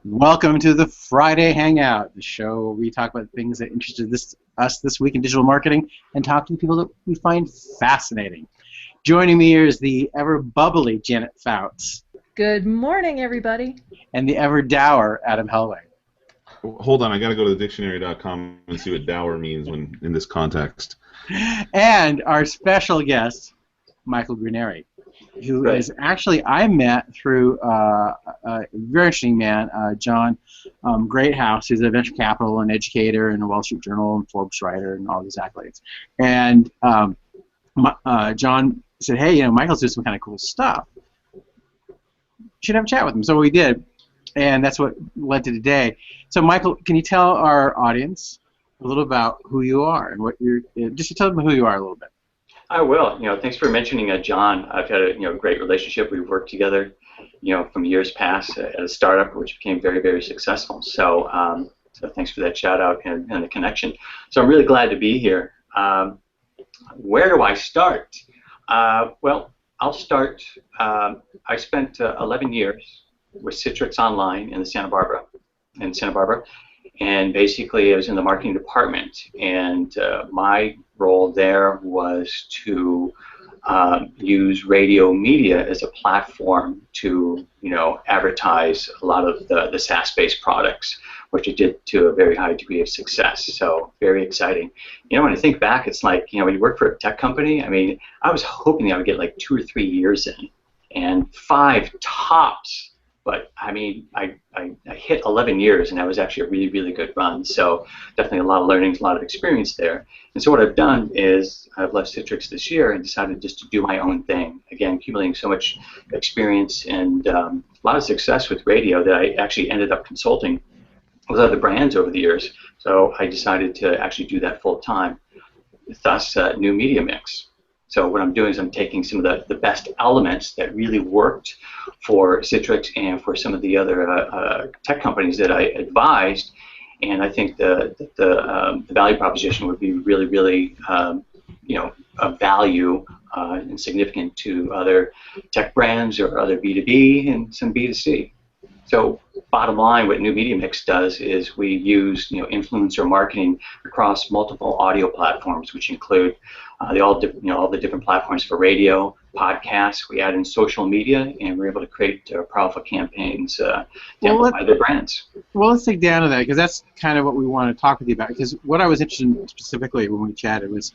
Welcome to the Friday Hangout, the show where we talk about things that interested us this week in digital marketing and talk to the people that we find fascinating. Joining me here is the ever bubbly Janet Fouts Good morning, everybody. and the ever dour Adam Helway. Hold on, I got to go to dictionary.com and see what dour means when in this context. And our special guest, Michael Gruneri, who is actually, I met through a very interesting man, John Greathouse, who's a venture capital and educator and a Wall Street Journal and Forbes writer and all these accolades. And John said, hey, Michael's doing some kind of cool stuff. You should have a chat with him. So we did, and that's what led to today. So Michael, can you tell our audience a little about who you are and what you're, just tell them who you are a little bit. I will. Thanks for mentioning John. I've had a great relationship. We've worked together, from years past at a startup, which became very, very successful. So, thanks for that shout out and the connection. So I'm really glad to be here. Where do I start? Well, I'll start. I spent 11 years with Citrix Online in Santa Barbara, and basically I was in the marketing department, and my role there was to use radio media as a platform to advertise a lot of the SaaS-based products, which it did to a very high degree of success. So very exciting. When I think back, it's like when you work for a tech company. I mean, I was hoping I would get like 2 or 3 years in, and 5 tops. But I mean, I hit 11 years, and that was actually a really, really good run. So definitely a lot of learnings, a lot of experience there. And so what I've done is I've left Citrix this year and decided just to do my own thing. Again, accumulating so much experience and a lot of success with radio that I actually ended up consulting with other brands over the years. So I decided to actually do that full time. Thus, New Media Mix. So what I'm doing is I'm taking some of the best elements that really worked for Citrix and for some of the other tech companies that I advised, and I think the value proposition would be really, really, of value and significant to other tech brands or other B2B and some B2C. So bottom line, what New Media Mix does is we use influencer marketing across multiple audio platforms, which include all the different platforms for radio, podcasts. We add in social media, and we're able to create powerful campaigns to amplify their brands. Well, let's dig down to that, because that's kind of what we want to talk with you about. Because what I was interested in specifically when we chatted is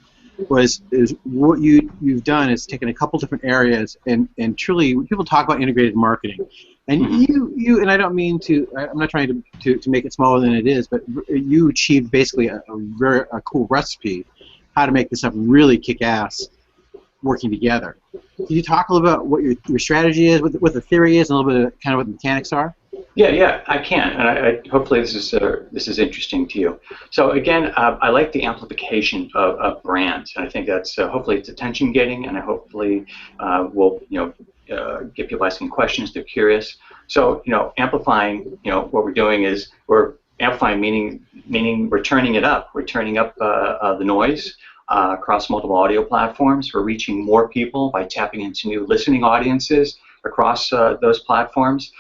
what you've done is taken a couple different areas and truly, people talk about integrated marketing. And you and I don't mean to, I'm not trying to make it smaller than it is, but you achieved basically a cool recipe how to make this stuff really kick ass working together. Can you talk a little about what your strategy is, what the theory is, and a little bit of kind of what the mechanics are? Yeah, I can, and I hopefully this is interesting to you. So again, I like the amplification of brands, and I think that's hopefully it's attention getting, and I hopefully will get people asking questions. They're curious. So amplifying, what we're doing is we're amplifying, meaning we're turning it up. We're turning up the noise across multiple audio platforms. We're reaching more people by tapping into new listening audiences across those platforms,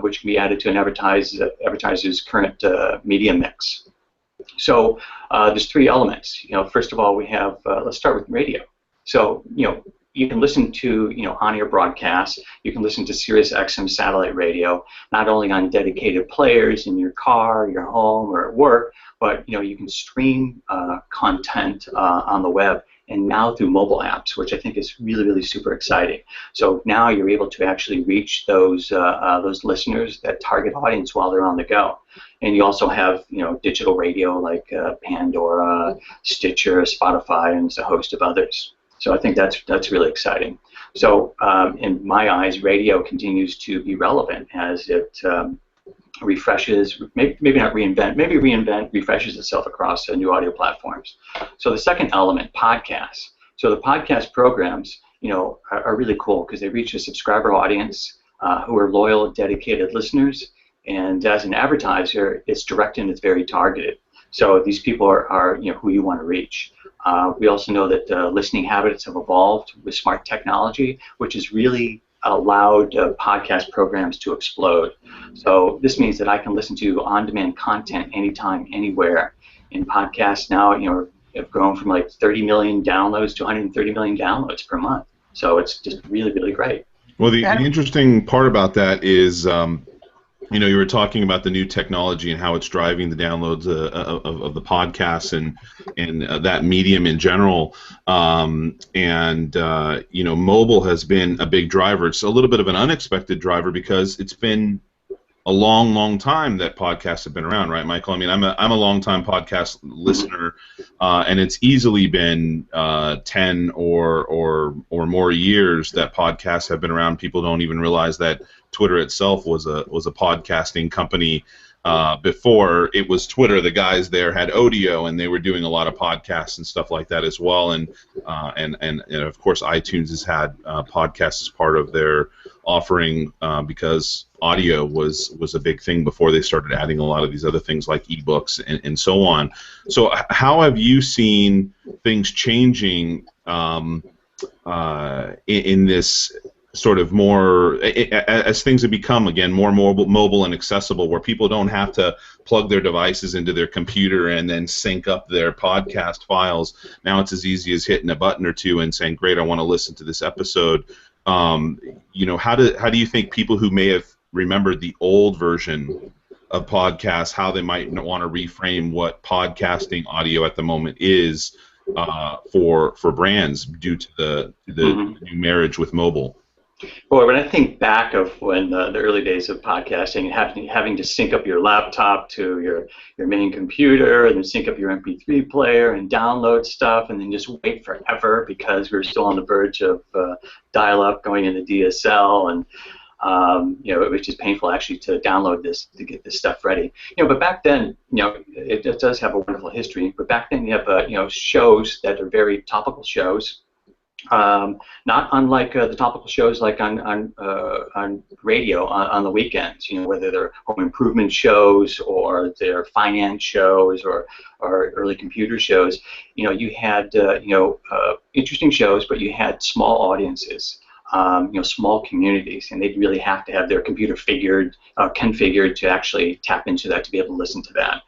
which can be added to an advertiser's current media mix. So there's 3 elements. First of all, we have let's start with radio. So you can listen to on-air broadcasts. You can listen to Sirius XM satellite radio, not only on dedicated players in your car, your home, or at work, but you can stream content on the web, and now through mobile apps, which I think is really, really super exciting. So now you're able to actually reach those listeners, that target audience, while they're on the go. And you also have digital radio like Pandora, Stitcher, Spotify, and a host of others. So I think that's really exciting. So in my eyes, radio continues to be relevant as it refreshes, maybe not reinvent, maybe refreshes itself across new audio platforms. So the second element, podcasts. So the podcast programs, are really cool because they reach a subscriber audience who are loyal, dedicated listeners, and as an advertiser, it's direct and it's very targeted. So these people are who you want to reach. We also know that listening habits have evolved with smart technology, which has really allowed podcast programs to explode. So this means that I can listen to on-demand content anytime, anywhere. And podcasts now, have grown from like 30 million downloads to 130 million downloads per month. So it's just really, really great. Well, the interesting part about that is, you were talking about the new technology and how it's driving the downloads of the podcasts and that medium in general. Mobile has been a big driver. It's a little bit of an unexpected driver because it's been a long, long time that podcasts have been around, right, Michael? I mean, I'm a long-time podcast listener, and it's easily been 10 or more years that podcasts have been around. People don't even realize that Twitter itself was a podcasting company before it was Twitter. The guys there had Odeo, and they were doing a lot of podcasts and stuff like that as well. And of course, iTunes has had podcasts as part of their offering because audio was a big thing before they started adding a lot of these other things like ebooks and so on. So how have you seen things changing in this sort of more as things have become again more mobile and accessible, where people don't have to plug their devices into their computer and then sync up their podcast files? Now it's as easy as hitting a button or two and saying, "Great, I want to listen to this episode." How do you think people who may have remembered the old version of podcasts, how they might want to reframe what podcasting audio at the moment is for brands due to the new marriage with mobile? Boy, when I think back of when the early days of podcasting and having to sync up your laptop to your main computer and then sync up your MP3 player and download stuff and then just wait forever because we were still on the verge of dial-up going into DSL, and it was just painful actually to download this to get this stuff ready. But back then, it does have a wonderful history. But back then, you have shows that are very topical shows. Not unlike the topical shows like on radio on the weekends, whether they're home improvement shows or they're finance shows or early computer shows. You had interesting shows, but you had small audiences, small communities, and they'd really have to have their computer configured to actually tap into that to be able to listen to that.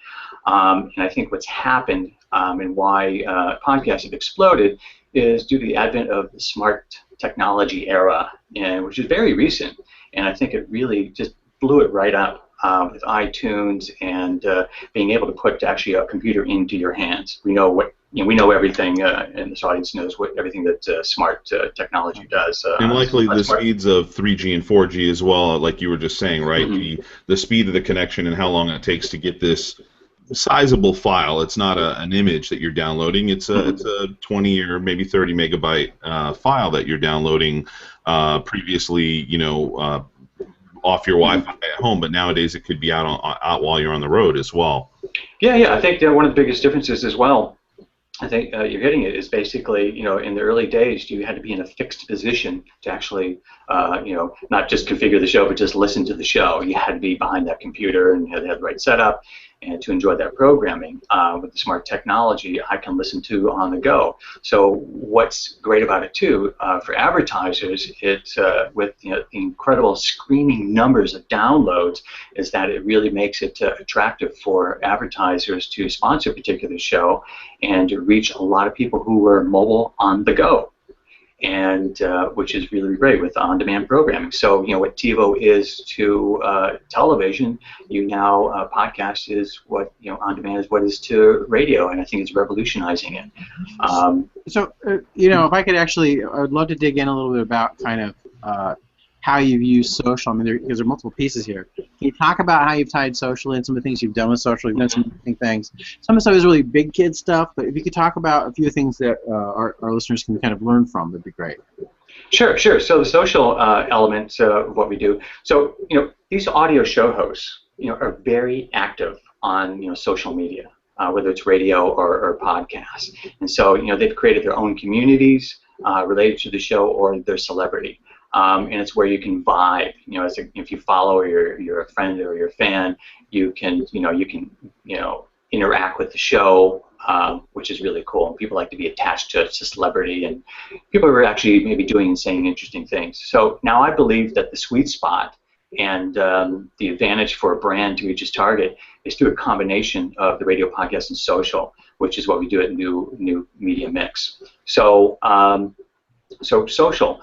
And I think what's happened and why podcasts have exploded is due to the advent of the smart technology era, which is very recent, and I think it really just blew it right up with iTunes and being able to put actually a computer into your hands. We know everything, and this audience knows everything that smart technology does. And likely the speeds of 3G and 4G as well, like you were just saying, right? The speed of the connection and how long it takes to get this sizable file. It's not an image that you're downloading. It's a 20 or maybe 30 megabyte file that you're downloading. Previously, off your Wi-Fi at home, but nowadays it could be out while you're on the road as well. Yeah. I think that one of the biggest differences as well, I think you're hitting it, is basically, in the early days, you had to be in a fixed position to actually, not just configure the show, but just listen to the show. You had to be behind that computer and you had to have the right setup and to enjoy that programming. With the smart technology, I can listen to on the go. So what's great about it too, for advertisers, it's with the incredible screaming numbers of downloads, is that it really makes it attractive for advertisers to sponsor a particular show and to reach a lot of people who are mobile on the go. And which is really great with on-demand programming. So what TiVo is to television, podcast is what on-demand is what is to radio, and I think it's revolutionizing it. If I could actually, I would love to dig in a little bit about kind of how you've used social. I mean, because there are multiple pieces here. Can you talk about how you've tied social in, some of the things you've done with social? You've done some interesting things. Some of the stuff is really big kid stuff, but if you could talk about a few things that our listeners can kind of learn from, that'd be great. Sure. So the social element of what we do. So these audio show hosts, are very active on social media, whether it's radio or podcasts, and so they've created their own communities related to the show or their celebrity. And it's where you can vibe. If you follow or you're a friend or you're a fan, you can interact with the show, which is really cool. And people like to be attached to celebrity, and people are actually maybe doing and saying interesting things. So now I believe that the sweet spot And the advantage for a brand to reach its target is through a combination of the radio, podcast, and social, which is what we do at New Media Mix. So, so social.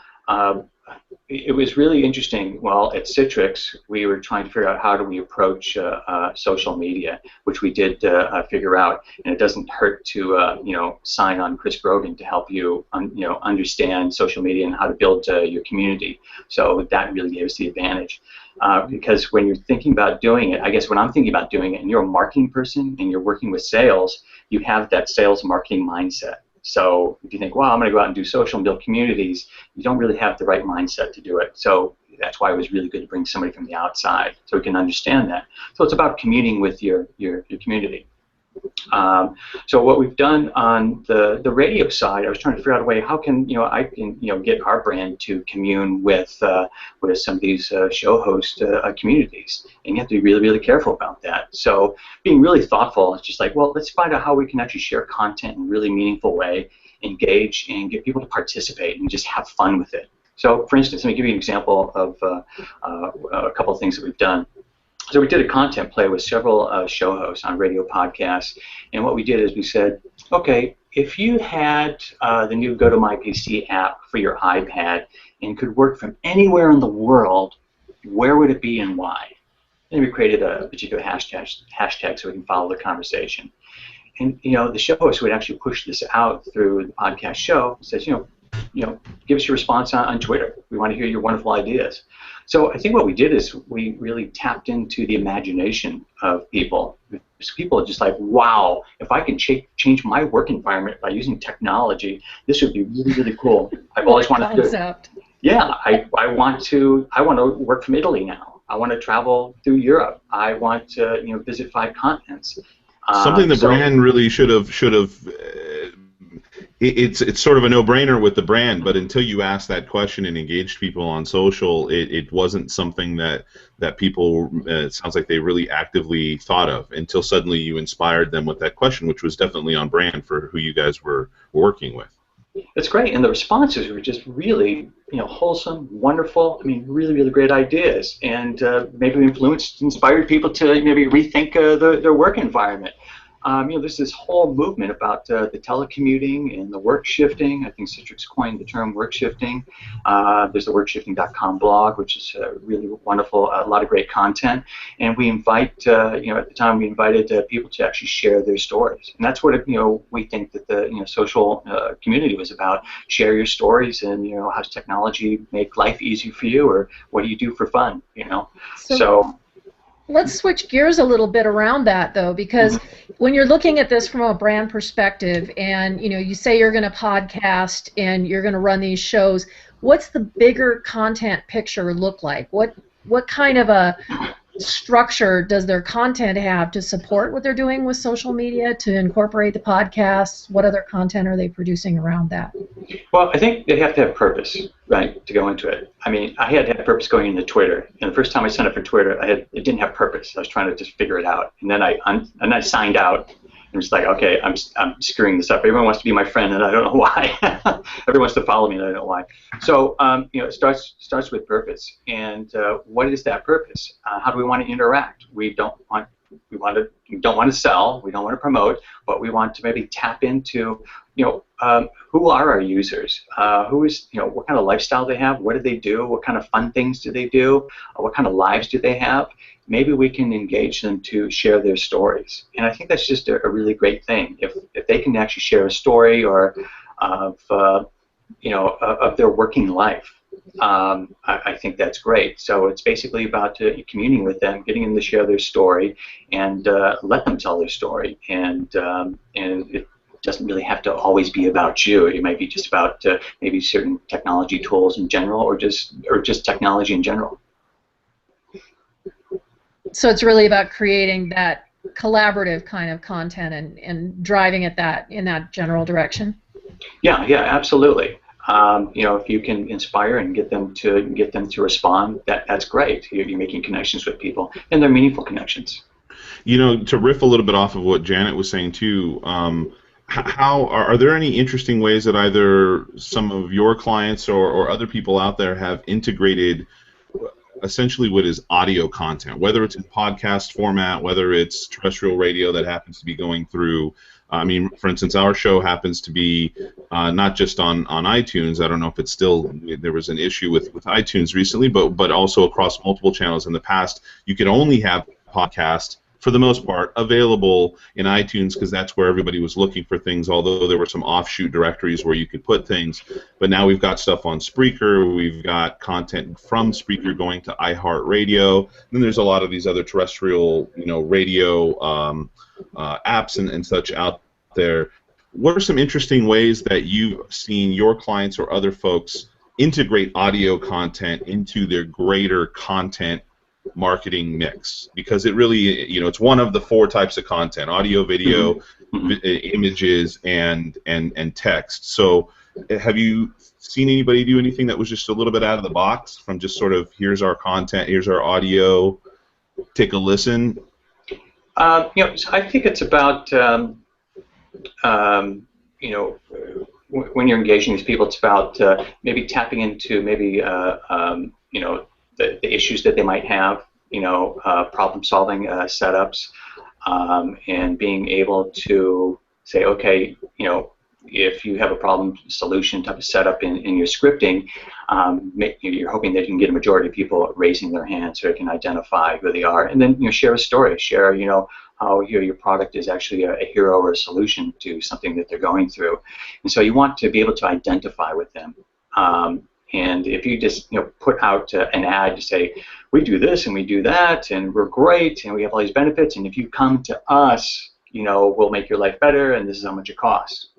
It was really interesting. Well, at Citrix, we were trying to figure out how do we approach social media, which we did figure out. And it doesn't hurt to sign on Chris Brogan to help you understand social media and how to build your community. So that really gave us the advantage. Because when you're thinking about doing it, I guess when I'm thinking about doing it, and you're a marketing person and you're working with sales, you have that sales marketing mindset. So if you think, well, I'm going to go out and do social and build communities, you don't really have the right mindset to do it. So that's why it was really good to bring somebody from the outside so we can understand that. So it's about communing with your community. So what we've done on the radio side, I was trying to figure out a way how can I can get our brand to commune with some of these show host communities, and you have to be really careful about that. So being really thoughtful, it's just like, well, let's find out how we can actually share content in a really meaningful way, engage, and get people to participate and just have fun with it. So for instance, let me give you an example of a couple of things that we've done. So we did a content play with several show hosts on radio podcasts, and what we did is we said, okay, if you had the new GoToMyPC app for your iPad and could work from anywhere in the world, where would it be and why? And we created a particular hashtag so we can follow the conversation. And the show host would actually push this out through the podcast show. It says, give us your response on Twitter. We want to hear your wonderful ideas. So I think what we did is we really tapped into the imagination of people. People are just like, wow, if I can change my work environment by using technology, this would be really cool. I've always wanted to. Yeah, I want to work from Italy now. I want to travel through Europe. I want to visit 5 continents. Something the brand really should have. It's sort of a no-brainer with the brand, but until you asked that question and engaged people on social, it wasn't something that people, it sounds like they really actively thought of until suddenly you inspired them with that question, which was definitely on brand for who you guys were working with. It's great, and the responses were just really, wholesome, wonderful. I mean, really great ideas, and maybe inspired people to maybe rethink their work environment. There's this whole movement about the telecommuting and the work shifting. I think Citrix coined the term work shifting. There's the workshifting.com blog, which is really wonderful, a lot of great content. And we invite, at the time, we invited people to actually share their stories. And that's what, we think that the, social community was about. Share your stories and, how does technology make life easier for you, or what do you do for fun, So let's switch gears a little bit around that, though, because when you're looking at this from a brand perspective and, you say you're going to podcast and you're going to run these shows, what's the bigger content picture look like? What kind of a structure does their content have to support what they're doing with social media, to incorporate the podcasts? What other content are they producing around that? Well, I think they have to have purpose, right, to go into it. I mean, I had to have purpose going into Twitter, and the first time I signed up for Twitter, it didn't have purpose. I was trying to just figure it out, and then I signed out. I'm just like, okay, I'm screwing this up. Everyone wants to be my friend, and I don't know why. Everyone wants to follow me, and I don't know why. So, it starts with purpose. And what is that purpose? How do we want to interact? We don't want to sell. We don't want to promote, but we want to maybe tap into, who are our users? Who is, what kind of lifestyle they have? What do they do? What kind of fun things do they do? What kind of lives do they have? Maybe we can engage them to share their stories. And I think that's just a really great thing. If they can actually share a story or of their working life, I think that's great. So it's basically about communing with them, getting them to share their story, and let them tell their story. And it doesn't really have to always be about you. It might be just about maybe certain technology tools in general, or just technology in general. So it's really about creating that collaborative kind of content and driving at that in that general direction. Yeah, absolutely. If you can inspire and get them to respond, that's great. You're making connections with people, and they're meaningful connections. To riff a little bit off of what Janet was saying too. How are there any interesting ways that either some of your clients or other people out there have integrated essentially what is audio content, whether it's in podcast format, whether it's terrestrial radio that happens to be going through. I mean, for instance, our show happens to be not just on iTunes. I don't know if it's still, there was an issue with iTunes recently, but also across multiple channels in the past. You could only have podcast, for the most part, available in iTunes because that's where everybody was looking for things, although there were some offshoot directories where you could put things. But now we've got stuff on Spreaker, we've got content from Spreaker going to iHeartRadio, then there's a lot of these other terrestrial, radio apps and such out there. What are some interesting ways that you've seen your clients or other folks integrate audio content into their greater content marketing mix? Because it really, it's one of the 4 types of content: audio, video, images, and text. So have you seen anybody do anything that was just a little bit out of the box, from just sort of, here's our content, here's our audio, take a listen? So I think it's about when you're engaging these people, it's about maybe tapping into the issues that they might have, problem-solving setups, and being able to say, okay, if you have a problem solution type of setup in your scripting, you're hoping that you can get a majority of people raising their hands so they can identify who they are, and then share a story, share how your product is actually a hero or a solution to something that they're going through, and so you want to be able to identify with them. And if you just put out an ad to say, we do this and we do that and we're great and we have all these benefits, and if you come to us, we'll make your life better and this is how much it costs.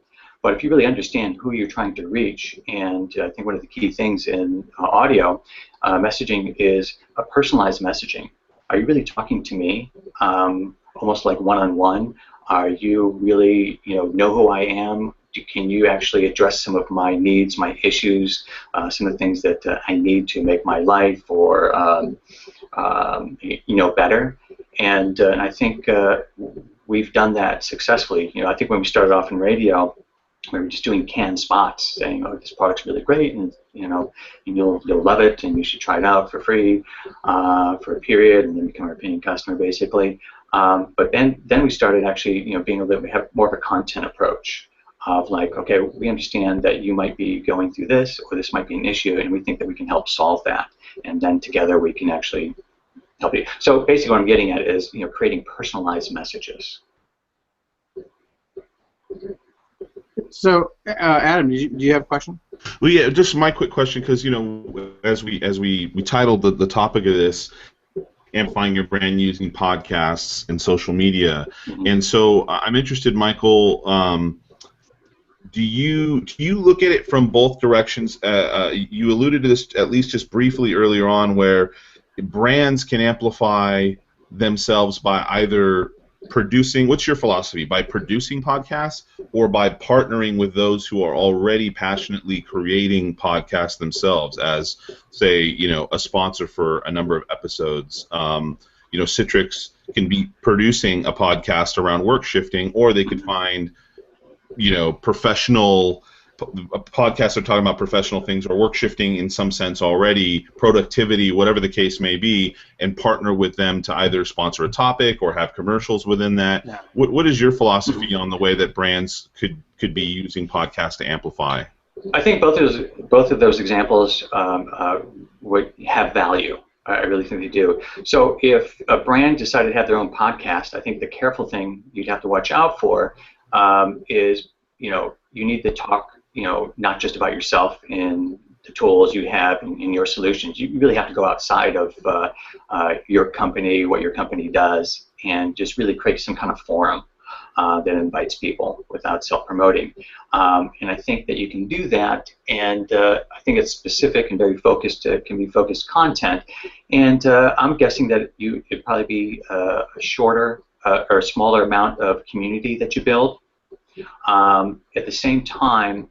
But if you really understand who you're trying to reach, and I think one of the key things in audio messaging is a personalized messaging. Are you really talking to me, almost like one-on-one? Are you really, know who I am? Can you actually address some of my needs, my issues, some of the things that I need to make my life or better? And I think we've done that successfully. I think when we started off in radio, we were just doing canned spots, saying, "Oh, this product's really great, and you'll love it, and you should try it out for free for a period, and then become our paying customer, basically." But then we started actually, being able to have more of a content approach of like, okay, we understand that you might be going through this, or this might be an issue, and we think that we can help solve that, and then together we can actually help you. So basically, what I'm getting at is, creating personalized messages. So, Adam, do you have a question? Well, yeah, just my quick question, because as we titled the topic of this, amplifying your brand using podcasts and social media, and so I'm interested, Michael. Do you look at it from both directions? You alluded to this at least just briefly earlier on, where brands can amplify themselves by either producing, what's your philosophy, by producing podcasts or by partnering with those who are already passionately creating podcasts themselves as, say, a sponsor for a number of episodes? Citrix can be producing a podcast around work shifting, or they could find professional podcasts are talking about professional things or work shifting in some sense already, productivity, whatever the case may be, and partner with them to either sponsor a topic or have commercials within that. Yeah. What is your philosophy on the way that brands could be using podcasts to amplify? I think both of those examples would have value. I really think they do. So if a brand decided to have their own podcast, I think the careful thing you'd have to watch out for is, you need to talk, not just about yourself and the tools you have in your solutions. You really have to go outside of your company, what your company does, and just really create some kind of forum that invites people without self-promoting. And I think that you can do that, and I think it's specific and very focused, can be focused content. And I'm guessing that it'd probably be a shorter or a smaller amount of community that you build. At the same time,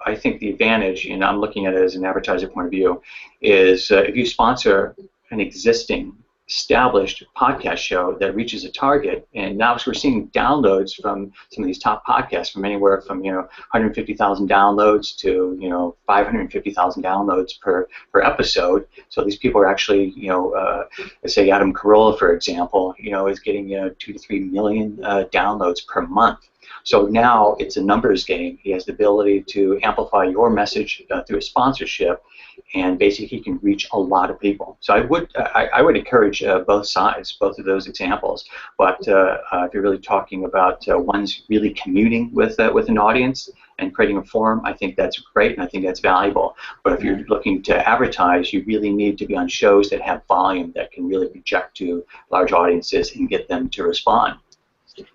I think the advantage, and I'm looking at it as an advertiser point of view, is if you sponsor an existing established podcast show that reaches a target, and now we're seeing downloads from some of these top podcasts from anywhere from 150,000 downloads to 550,000 downloads per episode. So these people are actually let's say Adam Carolla, for example, is getting 2 to 3 million downloads per month. So now it's a numbers game. He has the ability to amplify your message through a sponsorship, and basically he can reach a lot of people. So I would encourage both sides, both of those examples. But if you're really talking about one's really communing with an audience and creating a forum, I think that's great, and I think that's valuable. But if you're looking to advertise, you really need to be on shows that have volume, that can really project to large audiences and get them to respond.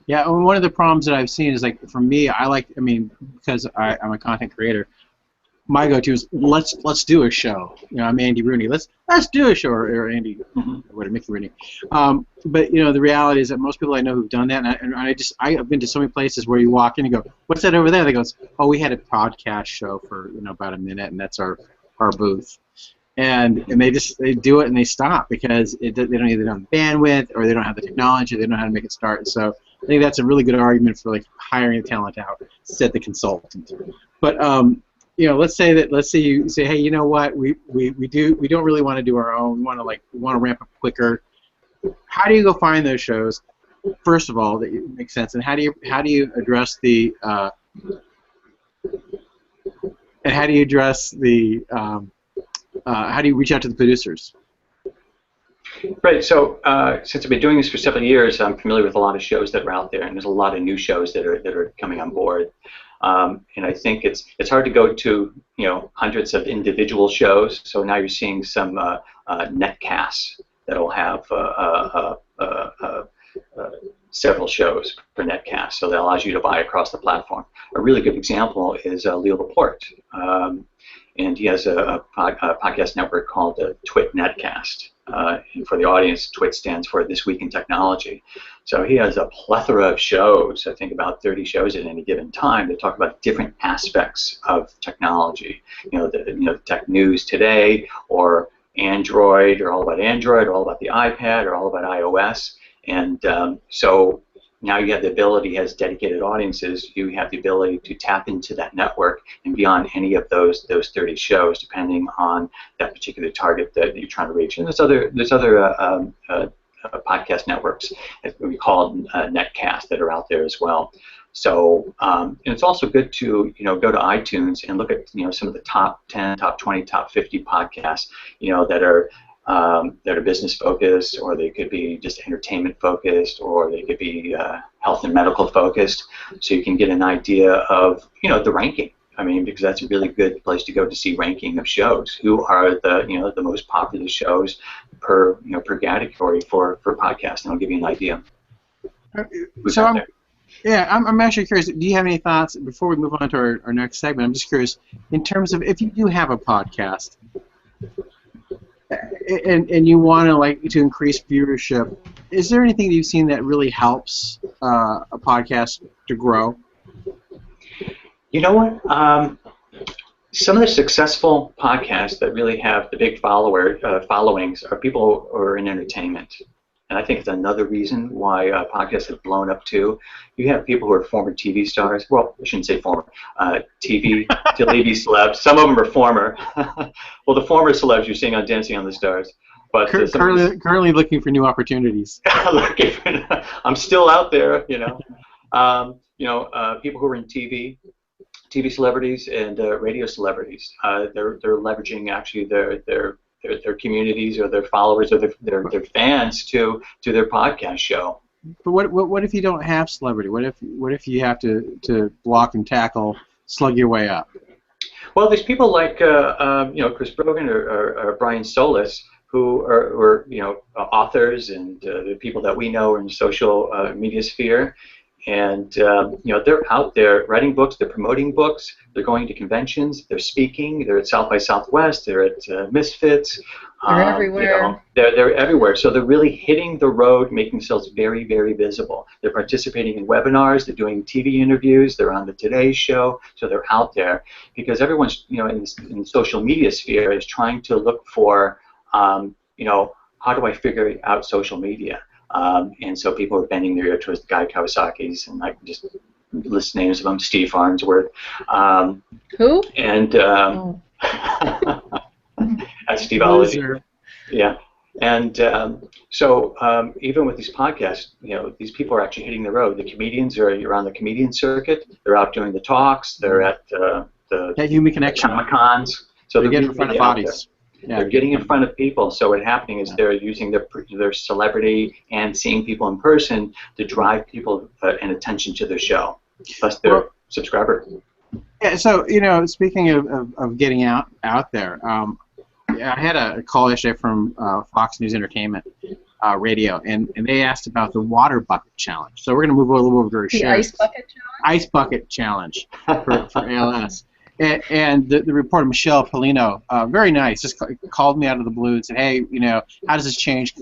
Yeah, and one of the problems that I've seen is, like, for me, because I'm a content creator, my go-to is let's do a show. I'm Andy Rooney. Let's do a show, or Andy, Mickey Rooney. But the reality is that most people I know who've done that, and I've been to so many places where you walk in and go, "What's that over there?" They go, "Oh, we had a podcast show for about a minute, and that's our booth." And they do it and they stop because they don't either have the bandwidth, or they don't have the technology, or they don't know how to make it start. So I think that's a really good argument for, like, hiring the talent out, set the consultant. But let's say you say, hey, you know what, we don't really want to do our own. We want to ramp up quicker. How do you go find those shows? First of all, that makes sense. And how do you address the how do you reach out to the producers? Right. So since I've been doing this for several years, I'm familiar with a lot of shows that are out there, and there's a lot of new shows that are coming on board. And I think it's hard to go to hundreds of individual shows. So now you're seeing some netcasts that'll have several shows per netcast. So that allows you to buy across the platform. A really good example is Leo Laporte. And he has a podcast network called Twit Netcast. And for the audience, Twit stands for This Week in Technology. So he has a plethora of shows, I think about 30 shows at any given time, that talk about different aspects of technology. The tech news today, or Android, or all about Android, or all about the iPad, or all about iOS. And so now you have the ability, as dedicated audiences, you have the ability to tap into that network and be on any of those 30 shows, depending on that particular target that you're trying to reach. And there's other podcast networks, as we call netcasts, that are out there as well. So and it's also good to go to iTunes and look at some of the top 10, top 20, top 50 podcasts that are business focused, or they could be just entertainment focused, or they could be health and medical focused. So you can get an idea of the ranking. I mean, because that's a really good place to go to see ranking of shows. Who are the most popular shows per category for podcasts, and it'll give you an idea. So I'm actually curious. Do you have any thoughts before we move on to our next segment? I'm just curious, in terms of, if you do have a podcast, and you want to increase viewership, is there anything that you've seen that really helps a podcast to grow? You know what? Some of the successful podcasts that really have the big followings are people who are in entertainment. And I think it's another reason why podcasts have blown up too. You have people who are former TV stars. Well, I shouldn't say former. TV celebs. Some of them are former. Well, the former celebs you're seeing on Dancing on the Stars. But currently looking for new opportunities. I'm still out there, people who are in TV celebrities and radio celebrities. They're leveraging actually their communities, or their followers, or their fans to their podcast show. But what if you don't have celebrity? What if you have to block and tackle, slug your way up? Well, there's people like Chris Brogan or Brian Solis, who are authors, and the people that we know in the social media sphere. And they're out there writing books, they're promoting books, they're going to conventions, they're speaking, they're at South by Southwest, they're at Misfits. They're everywhere. They're everywhere. So they're really hitting the road, making themselves very, very visible. They're participating in webinars, they're doing TV interviews, they're on the Today Show, so they're out there. Because everyone's in the social media sphere is trying to look for how do I figure out social media? And so people were bending their ear towards the Guy Kawasaki's, and I just list names of them, Steve Farnsworth. Who? And Oh. Steve Ollie. Yeah. And so even with these podcasts, these people are actually hitting the road. The comedians are on the comedian circuit. They're out doing the talks. They're at the human connection Comic-Cons. So they're getting in front of bodies. Yeah, they're getting in front of people. So what's happening is they're using their celebrity and seeing people in person to drive people and attention to their show, plus their subscriber. Yeah. So speaking of getting out there. I had a call yesterday from Fox News Entertainment Radio, and they asked about the water bucket challenge. So we're going to move a little over to the ice bucket challenge. Ice bucket challenge for ALS. And the reporter Michelle Polino, very nice, just called me out of the blue and said, "Hey, how does this change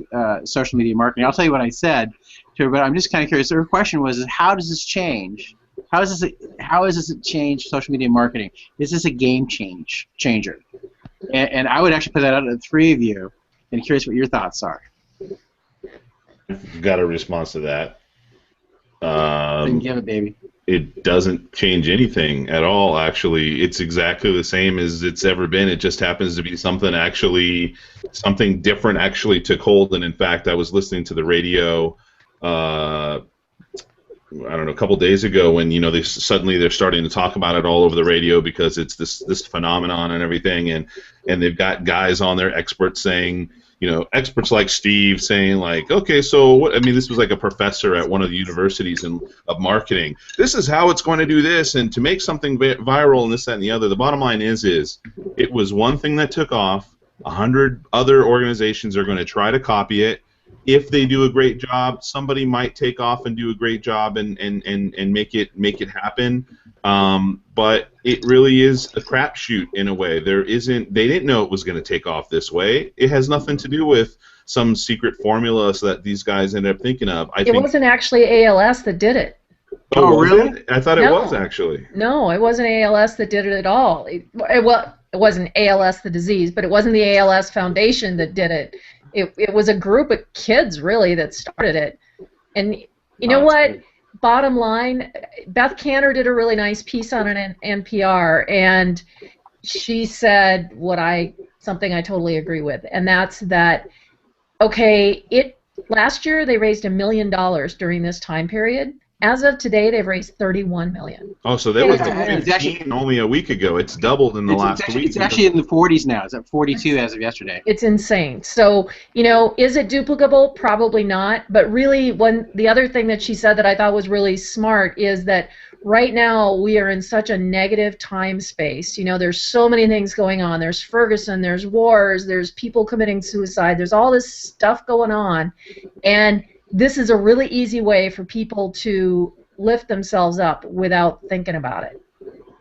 social media marketing?" I'll tell you what I said to her, but I'm just kind of curious. Her question was, how does this change? How does this change social media marketing? Is this a game changer? And I would actually put that out to the three of you, and curious what your thoughts are. Got a response to that. Give it, baby. It doesn't change anything at all, actually. It's exactly the same as it's ever been. It just happens to be something different actually took hold. And in fact, I was listening to the radio I don't know, a couple days ago when they're starting to talk about it all over the radio because it's this phenomenon and everything, and they've got guys on there, experts saying, experts like Steve saying like, okay, so what? I mean, this was like a professor at one of the universities of marketing. This is how it's going to do this, and to make something viral and this, that, and the other. The bottom line is it was one thing that took off. 100 other organizations are going to try to copy it. If they do a great job, somebody might take off and do a great job and make it happen. But it really is a crapshoot in a way. They didn't know it was going to take off this way. It has nothing to do with some secret formula that these guys ended up thinking of. It wasn't actually ALS that did it. Oh, really? I thought it was actually. No, it wasn't ALS that did it at all. It wasn't ALS the disease, but it wasn't the ALS Foundation that did it. It was a group of kids, really, that started it. And you know what? Great. Bottom line, Beth Kanter did a really nice piece on it in NPR, and she said something I totally agree with, and that's that, okay, last year they raised $1 million during this time period. As of today, they've raised $31 million. Oh, so that was only a week ago. It's doubled in the last week. It's actually in the 40s now. It's at 42 as of yesterday. It's insane. So, is it duplicable? Probably not. But really, the other thing that she said that I thought was really smart is that right now we are in such a negative time space. There's so many things going on. There's Ferguson, there's wars, there's people committing suicide, there's all this stuff going on. And this is a really easy way for people to lift themselves up without thinking about it.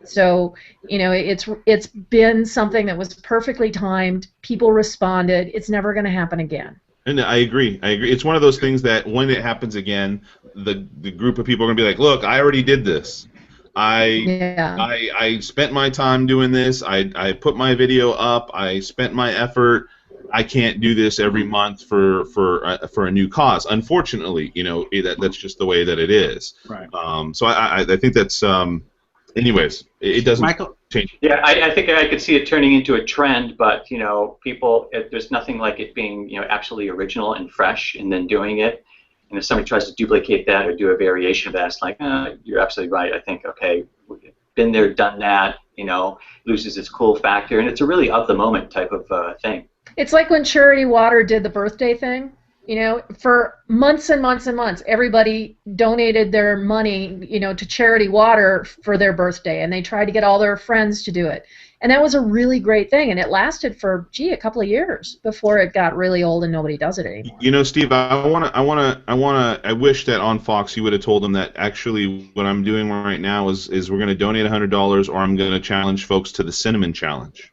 So, it's been something that was perfectly timed. People responded. It's never going to happen again. And I agree. It's one of those things that when it happens again, the group of people are going to be like, look, I already did this. I spent my time doing this. I put my video up. I spent my effort. I can't do this every month for a new cause. Unfortunately, that's just the way that it is. Right. So I think that's. Anyways, it doesn't change. Yeah, I think I could see it turning into a trend, but people, there's nothing like it being absolutely original and fresh, and then doing it. And if somebody tries to duplicate that or do a variation of that, it's like, you're absolutely right. I think, okay, been there, done that. Loses its cool factor, and it's a really of the moment type of thing. It's like when Charity Water did the birthday thing. For months and months and months, everybody donated their money, to Charity Water for their birthday, and they tried to get all their friends to do it. And that was a really great thing, and it lasted for, a couple of years before it got really old and nobody does it anymore. Steve, I wish that on Fox you would have told them that actually what I'm doing right now is we're going to donate $100 or I'm going to challenge folks to the cinnamon challenge.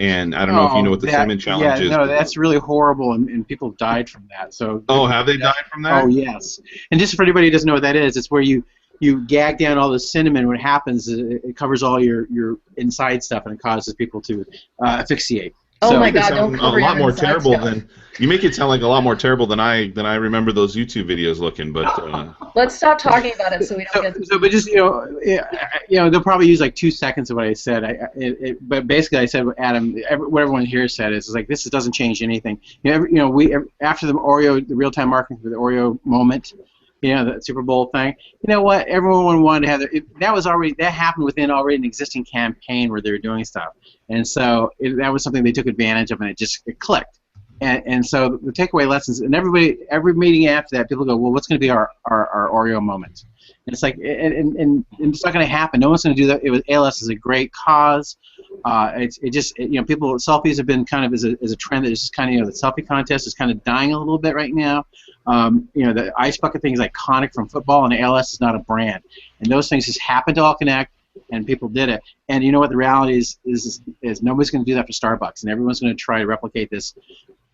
And I don't know if you know what the cinnamon challenge is. Yeah, no, that's really horrible, and people died from that. So. Oh, have they died from that? Oh, yes. And just for anybody who doesn't know what that is, it's where you gag down all the cinnamon. What happens is it covers all your inside stuff, and it causes people to asphyxiate. Oh my make it God! sound Don't a cover lot your more inside terrible stuff. than you make it sound like a lot more terrible than I remember those YouTube videos looking. But Let's stop talking about it so we don't get. But just they'll probably use like 2 seconds of what I said. But basically, I said what what everyone here said is like this doesn't change anything. After the real-time marketing for the Oreo moment, the Super Bowl thing. You know what? Everyone wanted to have that happened within already an existing campaign where they were doing stuff, and so that was something they took advantage of, and it clicked. And so the takeaway lessons, and every meeting after that, people go, well, what's going to be our Oreo moment? And it's like, and it's not going to happen. No one's going to do that. ALS is a great cause. People selfies have been kind of as a trend that is just kind of the selfie contest is kind of dying a little bit right now. The ice bucket thing is iconic from football, and ALS is not a brand. And those things just happen to all connect, and people did it. And you know what the reality is nobody's going to do that for Starbucks, and everyone's going to try to replicate this.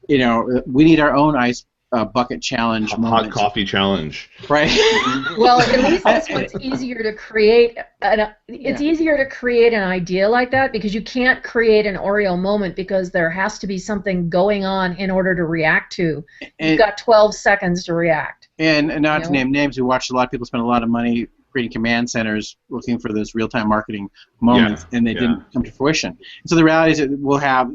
We need our own ice bucket challenge moment. hot coffee challenge. Right. Well, at least this one's easier to create. It's easier to create an idea like that because you can't create an Oreo moment because there has to be something going on in order to react to. You've got 12 seconds to react. And not to name names, we watched a lot of people spend a lot of money creating command centers looking for those real-time marketing moments, and they didn't come to fruition. So the reality is that we'll have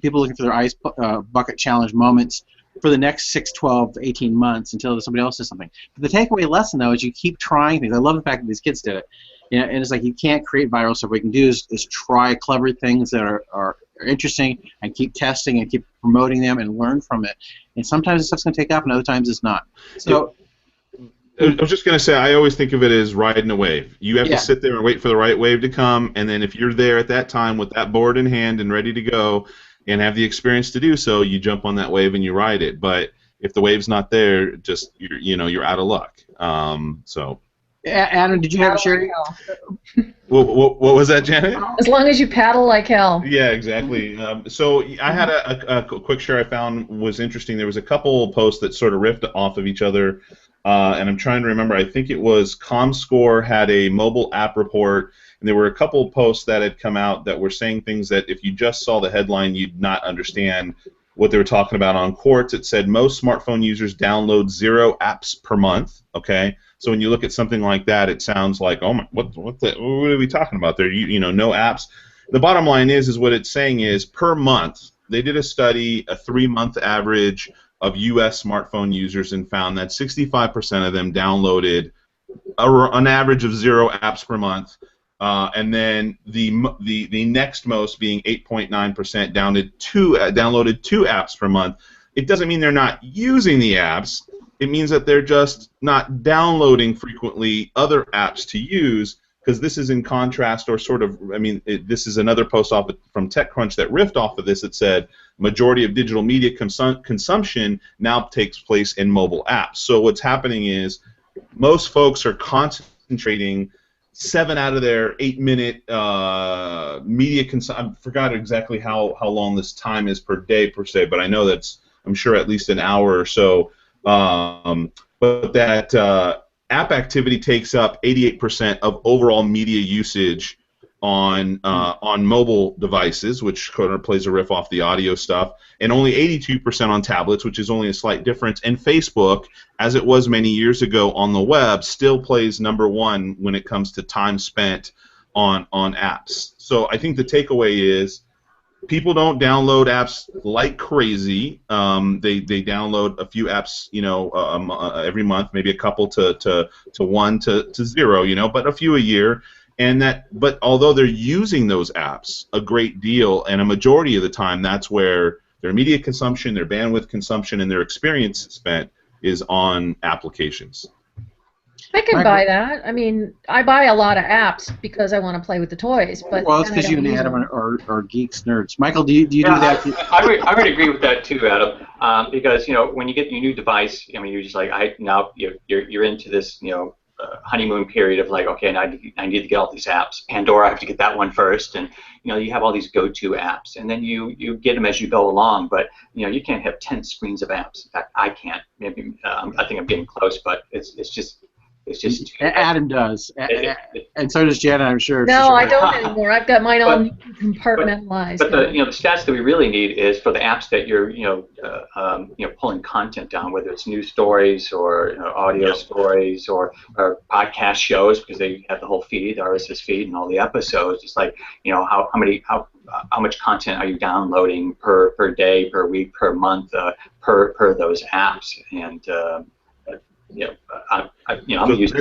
people looking for their ice bucket challenge moments for the next 6, 12, 18 months until somebody else does something. But the takeaway lesson, though, is you keep trying things. I love the fact that these kids did it. And it's like you can't create viral stuff. What you can do is try clever things that are interesting and keep testing and keep promoting them and learn from it. And sometimes the stuff's going to take off and other times it's not. So. I was just going to say, I always think of it as riding a wave. You have to sit there and wait for the right wave to come, and then if you're there at that time with that board in hand and ready to go and have the experience to do so, you jump on that wave and you ride it. But if the wave's not there, just you're out of luck. Adam, did you have a share? What was that, Janet? As long as you paddle like hell. Yeah, exactly. So I had a quick share I found was interesting. There was a couple posts that sort of riffed off of each other. And I'm trying to remember, I think it was ComScore had a mobile app report, and there were a couple posts that had come out that were saying things that if you just saw the headline, you'd not understand what they were talking about. On Quartz, it said most smartphone users download 0 apps per month, okay? So when you look at something like that, it sounds like, oh my, what are we talking about there? No apps. The bottom line is what it's saying is per month, they did a study, a 3-month average of U.S. smartphone users and found that 65% of them downloaded an average of 0 apps per month, and then the next most being 8.9% downloaded 2 apps per month. It doesn't mean they're not using the apps. It means that they're just not downloading frequently other apps to use, because this is in contrast or sort of, this is another post from TechCrunch that riffed off of this. It said majority of digital media consumption now takes place in mobile apps. So what's happening is most folks are concentrating 7 out of their 8-minute media consumption. I forgot exactly how long this time is per day per se, but I know I'm sure at least an hour or so. But that app activity takes up 88% of overall media usage on mobile devices, which kind of plays a riff off the audio stuff, and only 82% on tablets, which is only a slight difference. And Facebook, as it was many years ago on the web, still plays #1 when it comes to time spent on apps. So I think the takeaway is people don't download apps like crazy. They download a few apps, every month, maybe a couple to 1 to 0, but a few a year. But although they're using those apps a great deal, and a majority of the time, that's where their media consumption, their bandwidth consumption, and their experience spent is on applications. I can buy that. I buy a lot of apps because I want to play with the toys. But well, it's because you and Adam are geeks, nerds. Michael, do you do that? I would agree with that too, Adam. Because when you get your new device, you're just like, you're into this, honeymoon period of like, okay, I need to get all these apps. Pandora, I have to get that one first, and you have all these go-to apps, and then you get them as you go along. But you can't have 10 screens of apps. In fact, I can't. Maybe I think I'm getting close, but it's just It's just Adam does, and so does Jenna, I'm sure. No, I don't anymore. I've got mine all compartmentalized. But the the stats that we really need is for the apps that you're pulling content down, whether it's news stories or audio stories or podcast shows, because they have the whole feed, the RSS feed, and all the episodes. It's like how much content are you downloading per day, per week, per month, per those apps, and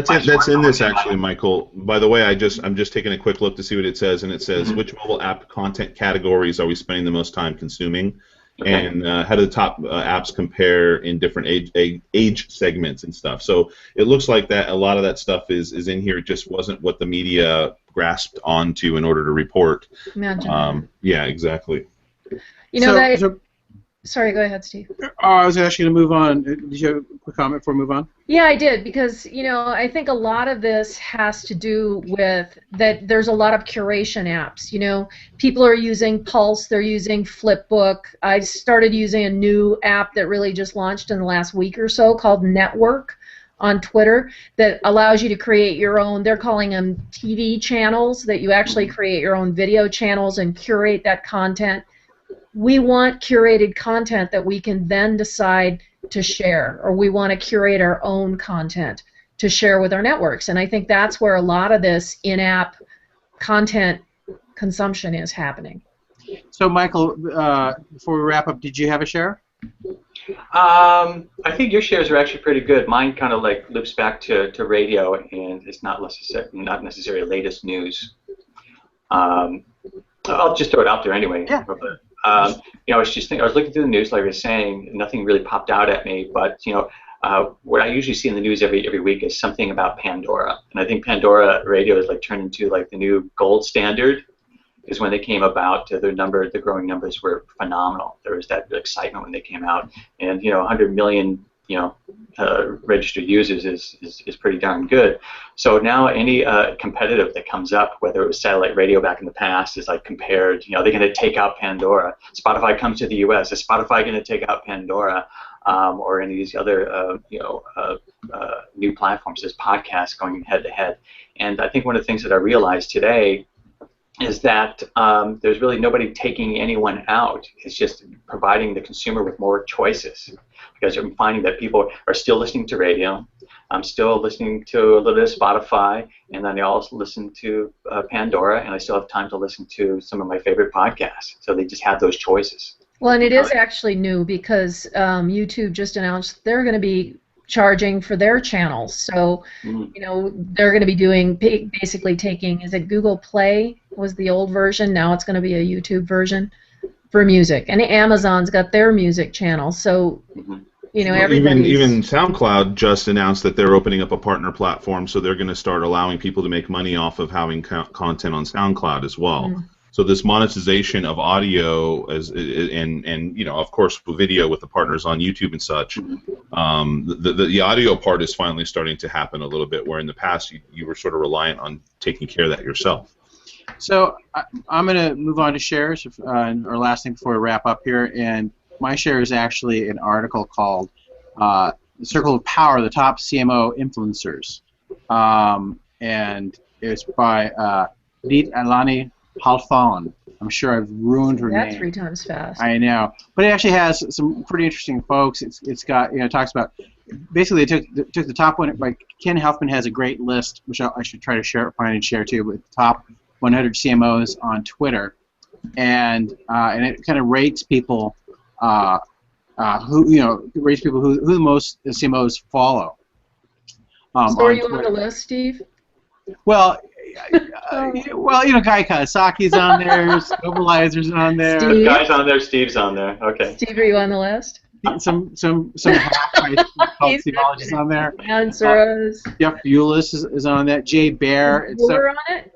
that's in this actually, Michael. By the way, I'm just taking a quick look to see what it says, and it says which mobile app content categories are we spending the most time consuming, and how do the top apps compare in different age segments and stuff. So it looks like that a lot of that stuff is in here. It just wasn't what the media grasped onto in order to report. Imagine. Yeah, exactly. Sorry, go ahead, Steve. I was actually going to move on. Did you have a quick comment before we move on? Yeah, I did, because I think a lot of this has to do with that there's a lot of curation apps. People are using Pulse, they're using Flipbook. I started using a new app that really just launched in the last week or so called Network on Twitter that allows you to create your own, they're calling them TV channels, that you actually create your own video channels and curate that content. We want curated content that we can then decide to share, or we want to curate our own content to share with our networks. And I think that's where a lot of this in-app content consumption is happening. So, Michael, before we wrap up, did you have a share? I think your shares are actually pretty good. Mine kind of like loops back to radio, and it's not necessarily latest news. I'll just throw it out there anyway. Yeah. I was looking through the news, like I was saying, nothing really popped out at me, but what I usually see in the news every week is something about Pandora, and I think Pandora radio is like turned into like the new gold standard. Because when they came about, the growing numbers were phenomenal. There was that excitement when they came out, and 100 million registered users is pretty darn good. So now any competitive that comes up, whether it was satellite radio back in the past, is like compared. They're going to take out Pandora. Spotify comes to the U.S. Is Spotify going to take out Pandora, or any of these other new platforms? There's podcasts going head to head, and I think one of the things that I realized today is that there's really nobody taking anyone out. It's just providing the consumer with more choices, because I'm finding that people are still listening to radio. I'm still listening to a little bit of Spotify, and then they also listen to Pandora, and I still have time to listen to some of my favorite podcasts. So they just have those choices. Well, and it is actually new, because YouTube just announced they're going to be charging for their channels. So, they're going to be doing, basically taking, is it Google Play was the old version, now it's going to be a YouTube version for music. And Amazon's got their music channel. So, everybody's... Even SoundCloud just announced that they're opening up a partner platform, so they're going to start allowing people to make money off of having content on SoundCloud as well. Mm-hmm. So this monetization of audio and of course video with the partners on YouTube and such, the audio part is finally starting to happen a little bit, where in the past you were sort of reliant on taking care of that yourself. So I'm going to move on to shares, our last thing before we wrap up here, and my share is actually an article called "The Circle of Power: The Top CMO Influencers," and it's by Neet Alani Halfon. I'm sure I've ruined her name. That's 3 times fast. I know, but it actually has some pretty interesting folks. It's got it talks about, basically they took the top one. Like Ken Helfman has a great list, which I should try to find and share too, with the top 100 CMOs on Twitter, and it kind of rates people rates people who the most CMOs follow. So are you on the list, Steve? Well. Guy Kawasaki's on there, Mobilizer's on there. Steve? Guy's on there, Steve's on there. Okay. Steve, are you on the list? Some technologists on there. Answers. Jeff Bulis is on that. Jay Bear. Is Bueller on it?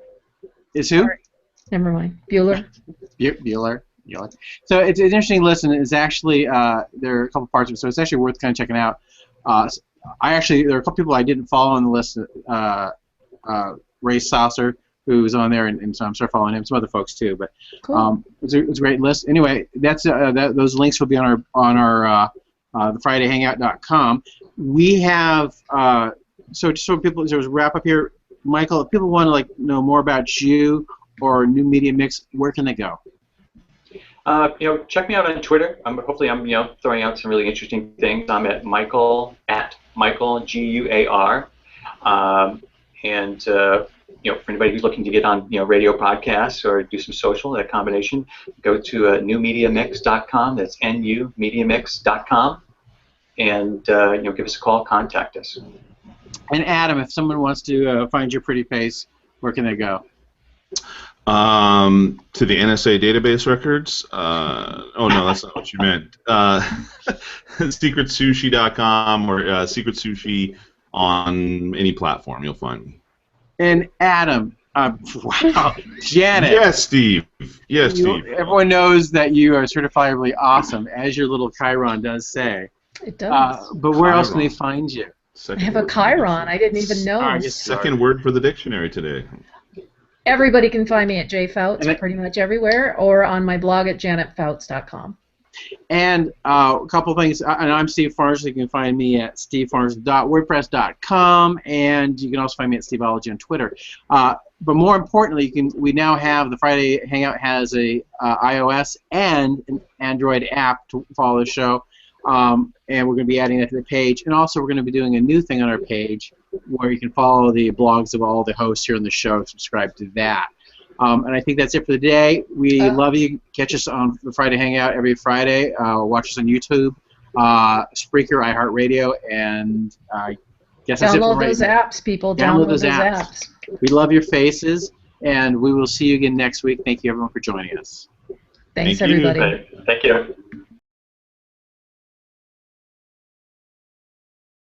Is who? Sorry. Never mind. Bueller. Bueller. So it's an interesting list, and it's actually there are a couple parts of it, so it's actually worth kind of checking out. There are a couple people I didn't follow on the list. Ray Saucer, who's on there, and so I'm sort of following him. Some other folks too, but cool. It's a great list. Anyway, that's those links will be on our the FridayHangout.com. We have so just so people just wrap up here, Michael, if people want to know more about you or New Media Mix, where can they go? Check me out on Twitter. Hopefully I'm throwing out some really interesting things. I'm at Michael Guar. And for anybody who's looking to get on radio podcasts or do some social, that combination, go to newmediamix.com. That's numediamix.com, and give us a call, contact us. And Adam, if someone wants to find your pretty face, where can they go? To the NSA database records. Oh no, that's not what you meant. Secretsushi.com or Secret Sushi on any platform. You'll find me. And Adam, wow, Janet. Yes, Steve. Yes, Steve. Everyone knows that you are certifiably awesome, as your little Chiron does say. It does. But where else can they find you? I have a Chiron. I didn't even know. Second word for the dictionary today. Everybody can find me at jfouts pretty much everywhere, or on my blog at janetfouts.com. And a couple things, and I'm Steve Farnes. You can find me at stevefarnes.wordpress.com, and you can also find me at Steveology on Twitter. But more importantly, we now have the Friday Hangout has a iOS and an Android app to follow the show, and we're going to be adding that to the page. And also, we're going to be doing a new thing on our page where you can follow the blogs of all the hosts here on the show. Subscribe to that. And I think that's it for the day. We love you. Catch us on the Friday Hangout every Friday. Watch us on YouTube, Spreaker, iHeartRadio, and guess that's it for Download those apps, people. Download those apps. We love your faces, and we will see you again next week. Thank you, everyone, for joining us. Thanks, everybody. Thank you.